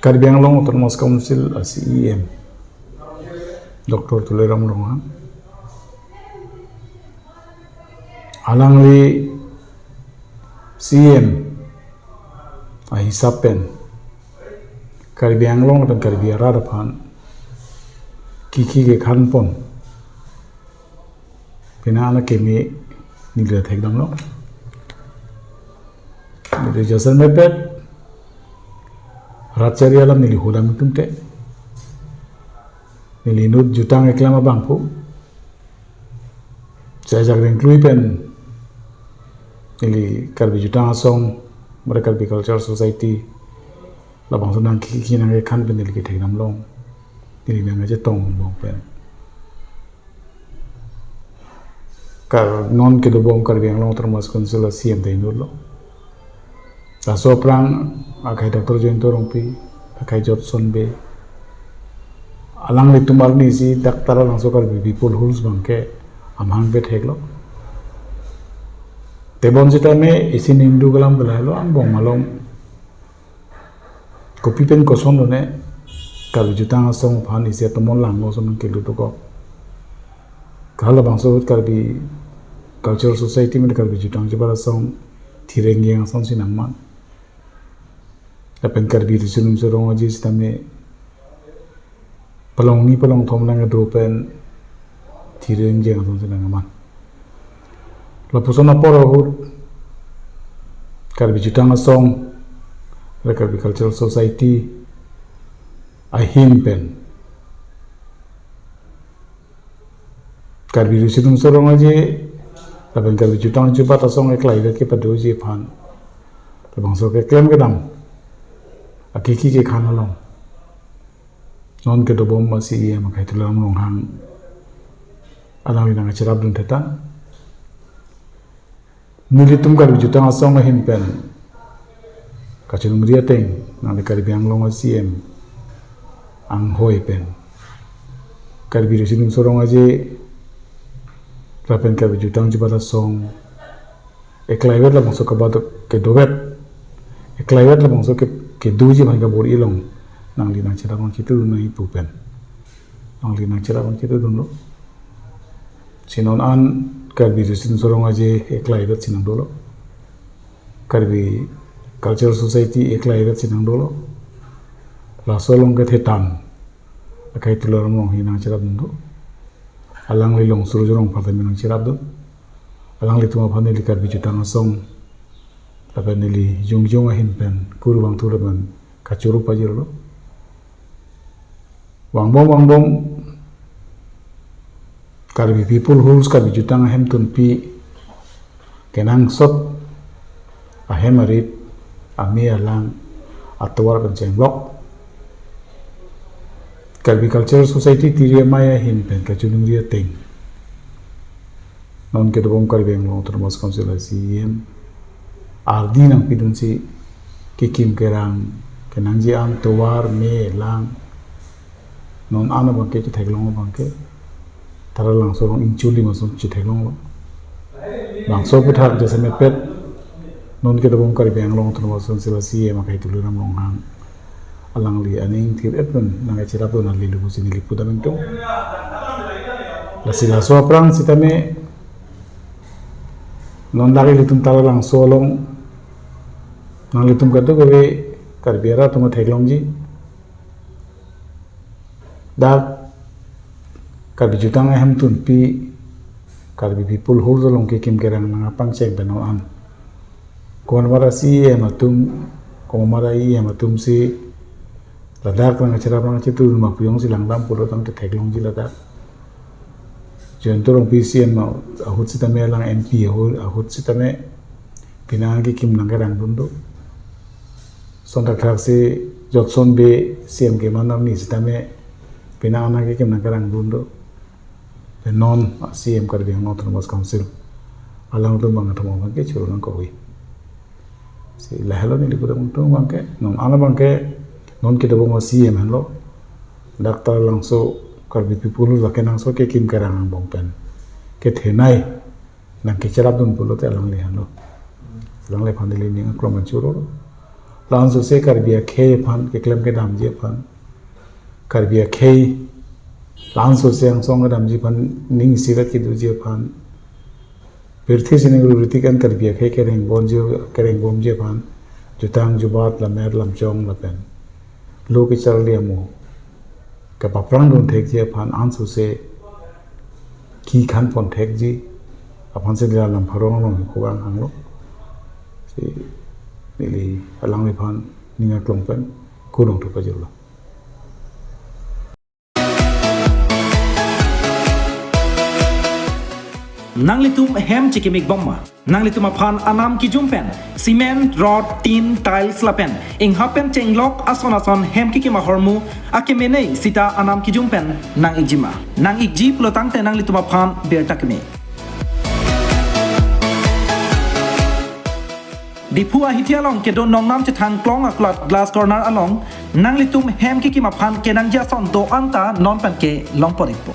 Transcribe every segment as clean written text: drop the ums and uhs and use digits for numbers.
Karbi Anglong Autonomous Council CEM Dr. Tuleram Longhang Alangli CEM Ahisapen Karbi Anglong dan Karbi Aradapan Kiki ke Khanpon Pina ana kemi nila thekdam lo Nili Jason Mepet Ratchari alam nili hudam tumte nili nut jutang eklama bangpu saya jagring klui pen nili karbi jutang asong mereka karbi culture society labang sunang kiki nang kan pen nili kithek nam long nili nang aja tong bong pen kar non ke do bong karbi ang long termas konsela CM dai nur lo ta so prang akai Dr. Jointo Rongpi akai Jotson be alang litumar ni si daktar lang so karbi people rules bangke amhang be theklo tebon jita me isin hindu galam belalo ang bong malong kopi pen koson lo ne karbi jutang asong phan isi tomon lang mo son ke lu to ko khala bangso karbi culture society me karbi jutang jibara song thirengge asong sinangman Dapat karbi di sunum sorong aja sistemnya pelong thom lang adopen tireng jeng atau senang aman. Lapusan apa rohur karbi jutang asong karbi cultural society ahim pen karbi di sunum sorong aja dapat karbi jutang jupat asong eklai ke padoji pan labang so ke klaim kedam Akiki ke khana long non ke do bom masi ma kai tulam long hang alawi nang cerab dun theta nilitum kar jutang asong hin pen kachung ria teng nang le kar biang long CM ang hoi pen kar biru sinum sorong aje rapen kar jutang jubata song eklaiwet la bangso ka bad ke dovet eklaiwet la bangso ke duji bhanga bor ilong nang li nang chira bang chitu nai pupen nang li nang chira bang chitu dun lo sinon an karbi sin sorong aje eklai rat sinang dolo karbi cultural society eklai rat sinang dolo la solong ke thetan akai tulor mong hinang chira dun do alang li long suru jorong phatai minang chira dun alang li tuma phane li karbi jutang asong tapi nili jung ahin pen kuru bang tu leban kacuru pajir lo wang bom karbi people rules karbi jutang ahem tunpi kenang sot ahem arit ami alang atwar kenceng blok karbi cultural society tiria maya hin pen kacunung dia teng non kedobong karbi yang long termas konsulasi Ardi nang pidun si kikim kerang kenang ji am towar me lang non ana bangke ci theglong bangke tara lang sorong inchuli masuk ci theglong bang so puthak jase me pet non ke dobong kar beng long tun wason silasi e makai tuluram long hang alang li aning thir etun nang ci rabu nan li lu sini lipu dameng tung la sila so prang sitame non lagi litum tara lang solong nang litum kado gawe karbiara tuma theglong ji dak karbi jutang ahem tunpi karbi people hold long ke kim kerang nang apang cek beno an kon marasi e matum ko marai e matum si ladak nang acara bang citu ma puyong silang dam pulo tang te theglong ji ladak jentorong PCN ma ahut sitame lang MP ahut sitame pinagi kim nang kerang dundo sontak thak si Jotson be CM ke manam ni sitame pinana ke kim nang kerang dundo non CM kar biang autonomous council alang tu bang atamo bang ke churu nang ko hui si lahalo ni lipu dang tu bang ke non ala bang ke non ke dobo CM hanlo daktar langso karbi people la kenang so ke kim kerang bong pen ke thenai nang ke charap dun pulo te alang le hanlo lang le phandeli ni klom churo langsung se karbia ke pan ke klem ke dam je pan karbia ke langsung se ang song dam je pan ning sirat ki du je pan birthi sine guru ritikan karbia ke reng bon je kereng bom je pan jutang jubat la mer lam chong la pen lo ki chal le mo ka paprang don thek je pan ansu se ki khan pon thek ji apan se la lam pharong long ko ang hang lo si ni alang le pan ninga klong pen ko dong to pa jula Nanglitum hem chikimik bomma. Nanglitum aphan anam ki jumpen. Cement, rod, tin, tiles lapen. Ing hapen chenglok ason hem kiki mahormu. Akimene sita anam ki jumpen. Nang igjima. Nang igji plotang te nanglitum aphan bertakme. Dipua hitialong ke don nongnam chetang klong aklat glass corner along. Nanglitum hem kiki maphan ke nang jason do anta non pen ke long porikpo.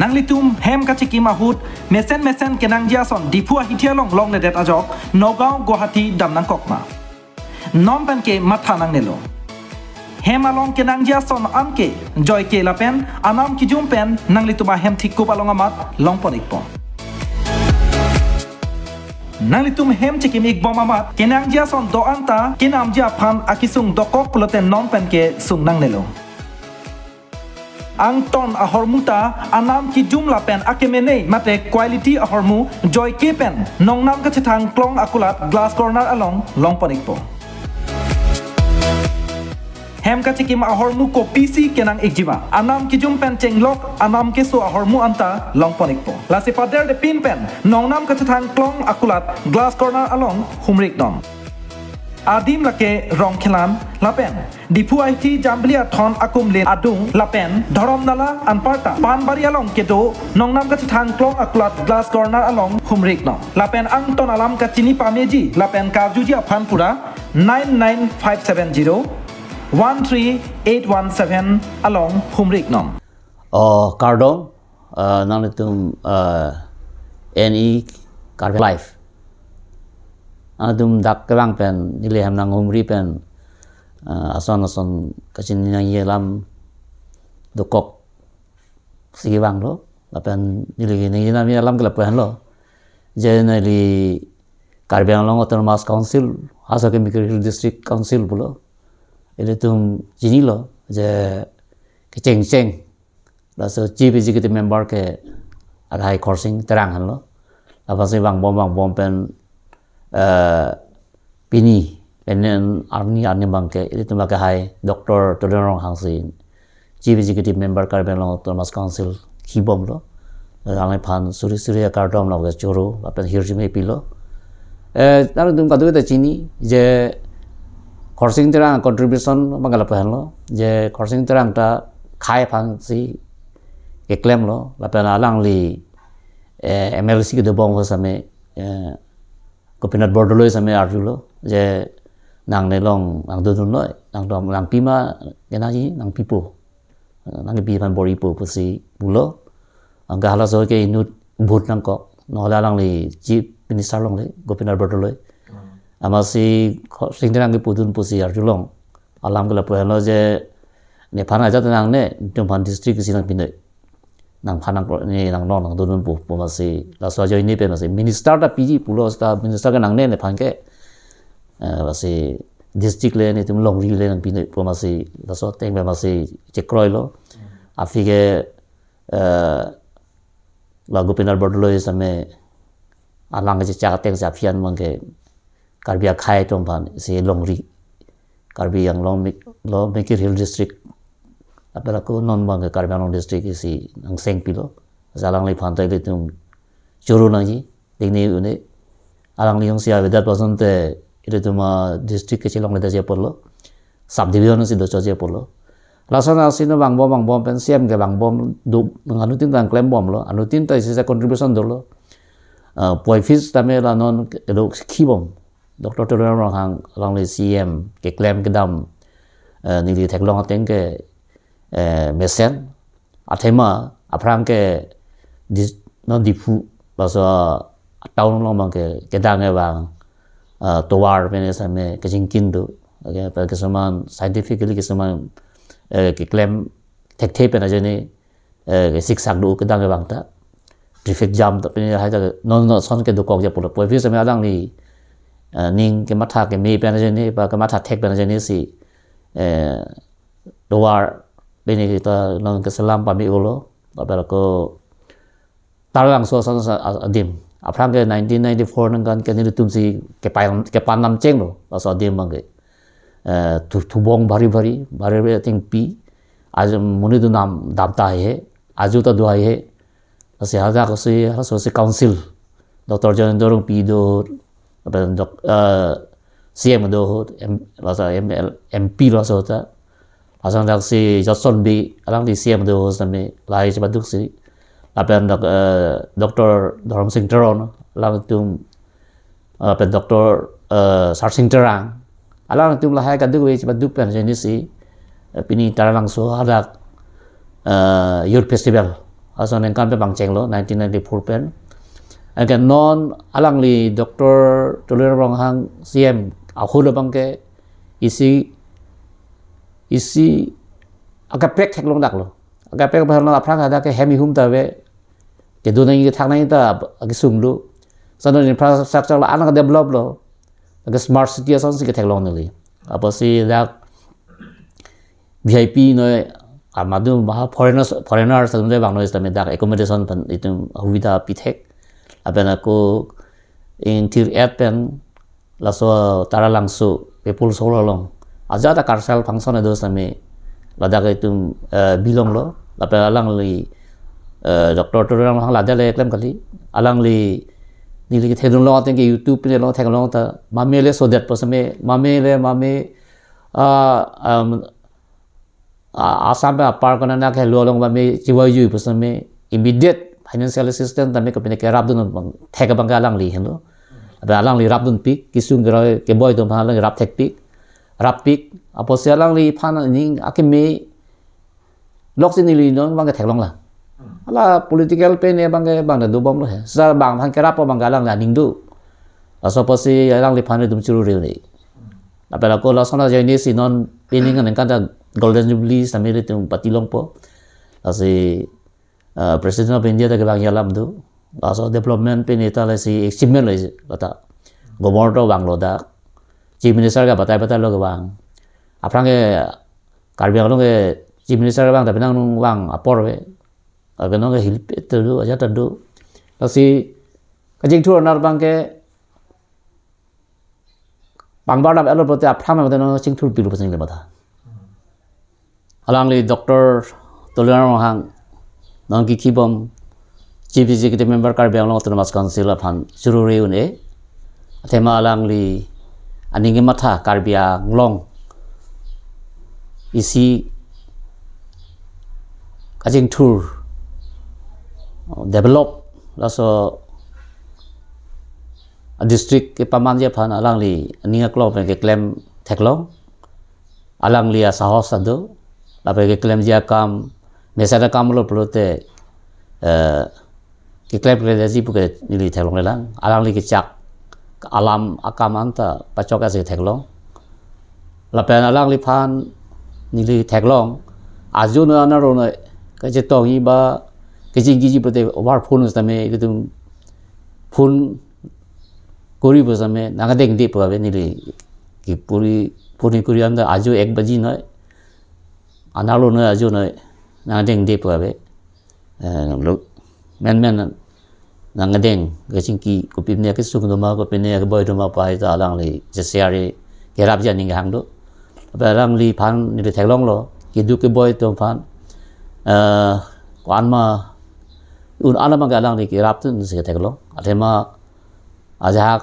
Nanglitum hem kachiki mahut mesen kenang jason dipua hitialong long ledet ajok Nogao Guwahati damnang kokma non pen ke matha nang nelo hem along kenang jason anke joy ke lapen anam ki jumpen nanglituma hem thikku palong amat long porikpo Nanglitum hem chikimik bom amat kenang jason do anta kenam ja phan akisung dokok ploten non pen ke sung nang nelo ang ton ahormuta anam ki jumla pen akemene mate quality ahormu joy ke pen nongnam ka chetang klong akulat glass corner along long panikpo hem ka chikim ahormu ko pc kenang igjiba anam ki jum pen chenglok anam ke so ahormu anta long panikpo la se pader de pin pen nongnam ka chetang klong akulat glass corner along humrik dom Adim lake rong khilan lapen dipu IT jamblia thon akum len adung lapen dharom nala anparta panbari along kedo nongnam ka thang klong aklat glass corner along humrik no lapen ang ton alam ka chini pameji lapen karjuji aphan pura 99570 13817 along humrik nom cardom nanitum NE card life adum dak kebang pen nilai ham nang umri pen ason kacin nang yelam dokok sige bang lo lapen nilai ni nang yelam kelap pen lo generally Caribbean Long Autonomous Council Hasa Chemical District Council bulo ile tum jini lo je keceng la so chief executive member ke adhai coursing terang han lo apa se bang bom pen pini penen arni bangke itu maka hai Dr. Todorong Hangsin Chief Executive Member Caribbean Long Autonomous Council kibom lo alai phan suri kardom lo ga choro apen hirjime pilo taru dum kadu ta chini je coursing terang contribution mangala pan lo je coursing terang ta khai phan si eklem lo lapen alang li MLC ke dobong ho same Kopinat bordoloi same arjulo je nang nelong nang dudun noi nang pima genaji nang pipo nang pi pan bori po pusi bulo ang gahala so ke inut bhut nang ko no lang li chief minister long le Kopinat bordoloi amasi singdang ke pudun pusi arjulong alam gala po halo je ne phana jat nang ne tumpan district sinang pinoi nang phanang ni nang non nang dun pu masi la so jo ni pe masi minister ta pg pulo sta minister ka nang ne phangke masi district le ni tum long ri le nang pinoi pu masi la so teng be masi chekroi lo afige la Kopinat bordoloi same alang je cha teng sa phian mangke karbia khai tompan se long ri karbi yang long Mekir Hill district apela ko non bang Caribbean Long district isi ang seng pilo zalang li phantai le tum churu nang ji dingni une alang li yong sia vedat pason te ile tuma district ke chilong le da je pollo sub division si do cho je pollo lasana sino bang bom pen siam ke bang bom du anu tin tang claim bom lo anu tin ta isi contribution do lo poi fees tame la non do ki bom Dr. Todorong hang alang li CM ke claim ke dam ni li thek long ateng ke mesen athema aprang ke non dipu baso taun long bang ke kedang e bang towar pene same kajingkin do okay pa kesuman scientifically kesuman ke claim thek pena jene ke siksak do ke dang bangta traffic jam to pene ha ta non son ke do kok ja polo po vi same alang ni ning ke matha ke me pena jene pa ke matha thek pena jene si towar pene kita non ke salam pa mi ulo pa ko tarang so son adim aprang ke 1994 nang kan ke ni tum si ke pan nam cheng lo so adim bang ke tu bong bari ting pi आज मुनि दु नाम दामता है आजु तो दुआई है असे आजा को से काउंसिल डॉक्टर जनदोर पी दो अपन सीएम दो लासा एमपी लासा होता आसान dak si Johnson B alang di CM do same lai cepat duk si अपन डॉक्टर धर्म सिंह टरोन alang tum अपन डॉक्टर सर सिंह टरांग alang tum lahai ka duk we cepat duk pen jenis si pini tara langsung ada youth festival asan yang kampe bang cenglo 1994 pen akan non alang li doktor tulir rong hang CM aku lo bangke isi agak pek tek long dak lo agak pek bahar lo aprang ada ke hemi hum tawe ke do nang thang nang ta ag sum lu sanon infrastructure la anak develop lo agak smart city asan si ke tek long ni apa si dak VIP no amadu maha foreigners samde bang no istame dak accommodation pan itum hubida pithek apena ko intir pen laso tara langsu people solo long ajata karsal function edo same ladak itum bilong lo apena lang li doctor toram hang ladale klem kali alang li nili ke thedun lo ateng ke youtube pe lo thek lo ta mamele so that posame mame Asam pe apar kana na ke lo long ba me jiwa yu posame immediate financial assistance tame ko pene ke rap dun bang thek bang alang li hendo ba alang li rap dun pik kisung gro ke boy dum halang rap thek pik rap pik apo se alang li phan ning akime lok sin li non bang ke thek long la ala political pe ne bang da du bom lo he sa bang phan ke rap bang alang la ning du aso posi alang li phan dum churu re ni apela ko la sona jeni si non pining an kan da golden jubilee samire tum patilong po asi president of India ke bang yalam du aso development pe neta la si achievement la kata governor bang lo da chief minister ka batai lo ke bang aprang ke karbi lo ke chief minister bang da benang nung bang apor we agano ke hilpe tu aja tadu asi kajing thur nar bang ke bangbar da elo prote aprang me no ching thur pilu pasing le bata alang li doktor tolerang hang nang ki kibom chief executive member karbi ang autonomous council aphan suru reun e thema alang li aningi matha karbi ang long isi kajing tour develop laso district ke paman je phan alang li aninga klop ke claim theklong alang li sahos ado lape ke claim dia kam mesada kam lo prote ke claim le ji puke nili thelong le lang alang li ke chak alam akam anta pachok ase thelong lape alang li phan nili thelong aju no na ro no ke je tong yi ba ke ji gi ji prote war phone stame itum phone kori bosame naga deng di pawe nili ki puri kuri anda aju 1 baji no analo no aju no naga deng di pawe lo men naga deng ke chingki ko pimne ke sung no ma ko pine ke boy do ma pa ta alang li je siari ke rap jan ning hang do ba rang li phan ni thek long lo ki du ke boy to phan kwan ma un ala ma ga alang li ke rap tu se thek long athema ajak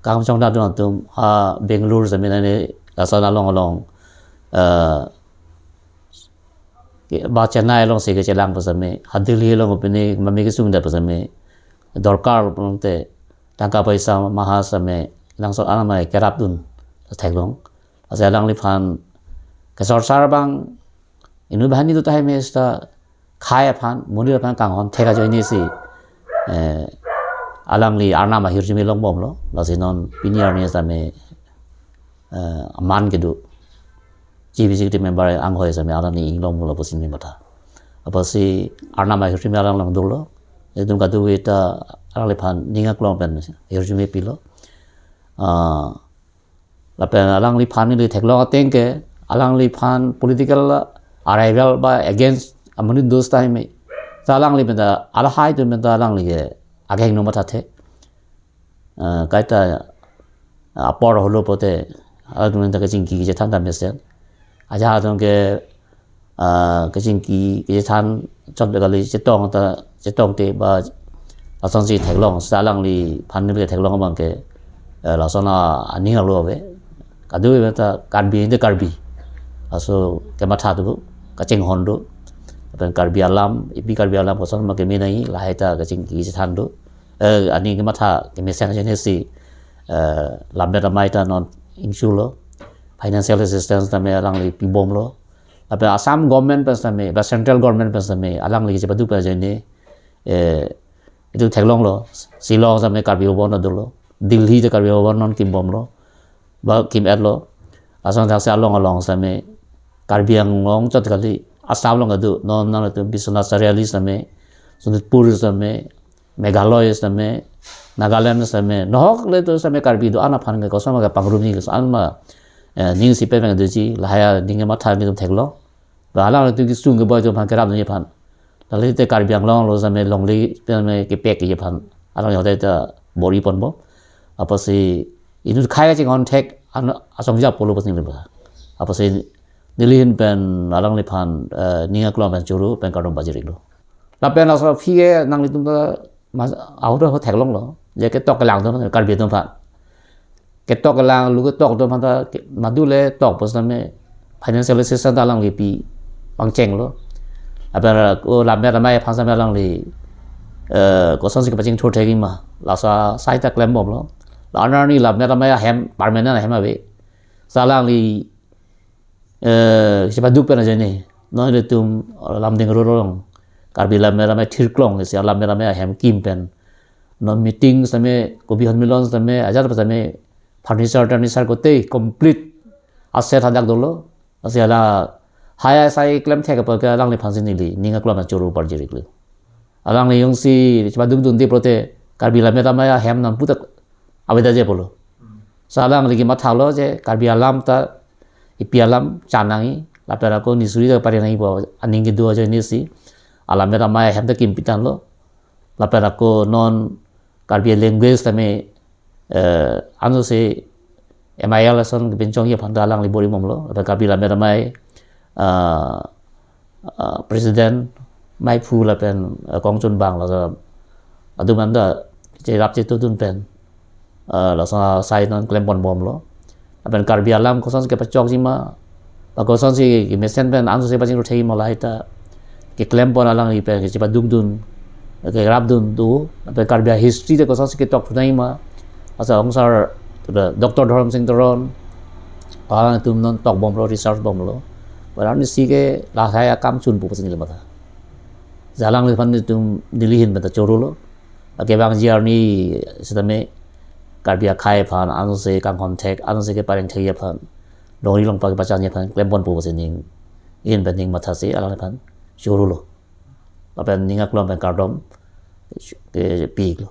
kam chong da don tum ha Bangalore zamina ne asana long ba Chennai long se ke chelang pasame hadili long opini mami ke sung da pasame dorkar pronte tangka paisa maha same lang so ana mai kerap dun thek long asa lang li phan ke sor sar bang inu bahani tu tai me sta khai phan muni phan kang hon theka joini si alang li arna ma hirjumi long bom lo la sinon piniar ni same aman kedu chief executive member ang hoi same alang ni long lo posin mi mata apa si arna ma hirjumi alang long do lo edum ka du eta alang le phan ninga klong pen hirjumi pi lo la pen alang li phan ni thek lo ateng ke alang li phan political arrival ba against amani those time me salang li benda ala hai tu benda alang li ageng no mata the kaita apor holo pote adun ta kajing ki je than ta mesen aja adon ke kajing ki je than chot be gali je tong te ba asang si thaklong salang li phan ni be thaklong bang ke la sona ani ha lo be kadu be ta karbi de karbi aso ke matha tu kaching hondo pen karbi alam ipi karbi alam ko son ma ke me nai la haita kaching ki je than do ani ke matha ke me sang je ne si lambe ramai ta non insulo financial assistance ta me alang li pi bom lo ape assam government pas ta me ba central government pas ta me alang li je badu pa je ne itu thaklong lo silong sa me karbi bo na do lo Delhi te karbi bo non kim bom lo ba kim at lo asang ta sa along sa me karbi ang long chot kali asam long adu non na tu bisna surrealist me sunitpur sa me Meghalaya sa me Nagaland sa me nohok le to sa me karbi do ana phan ko sama ga pangrumi ko an ma ning si pe me de ji la ya ning ma tha mi tum theklo ba la tu ki sung ge boy to phan karab ni phan la le te karbi ang long lo sa me long li pe me ke pek ki phan ala yo te ta bori pon bo apa si inu khai ga on tek an asong ja polo pas ni le ba apa si nilin pen alang li phan ninga klom pen churu pen karom bajiri lo la pen la so phi ge nang li tum ta ma au do thek long lo je ke tok lang to karbi to phan ke tok lang lu ke tok to phan ta ma du le tok pas na me financial assistance ta lang li pi pang cheng lo apa ko la me mai phan sa me lang li ko son si ke paching thor thegi ma la sa sai ta klem bom lo la na ni la me mai hem permanent hem ave sa lang li siapa dupe na jene no le tum lam ding ro rong karbi lam mera mai thir klong se lam mera mai hem kim pen no meeting same ko bi hon milon same ajar pa same furniture ko te complete asset hadak dolo asiala haya sai klem thek pa ka lang le phansin ni li ninga klom na choru par jiri kle alang le yong si siapa dum dun de prote karbi lam mera mai hem nam putak aveda je polo salang lagi mathalo je karbi alam ta ipialam chanangi lapera ko nisuri da pare nai bo aning ge do je ni si ala mera mai hem ta kim pitan lo lapera ko non karbi language tame anu se MIL son benchong ye phanda lang li bori mom lo ta karbi la mera mai president mai phu la pen kong chun bang la adu man da je rap je to dun pen la sa sai non klem bon bom lo apen karbi alam ko son ke pachok jima ba ko son si ki mesen pen an se paching ro thei mo lai ta ki klem pon alang ri pe ki ba duk dun ke rap dun du apen karbi history te ko son si ke tok thunai ma asa ongsar the Dr. Dharam Singh Toron pa tum non tok bom ro research bom lo ba ni si ke la saya kam chun pu pasin le ma jalang le phan tum dili hin ba ta choru lo ke bang jiar ni sidame karbi khai phan anu se kang contact anu se ke pareng thei phan dori long pa ke pachan ye phan klem bon pu se ning in ben ning matha se ala phan churu lo apen ninga klom ben kardom ke pi lo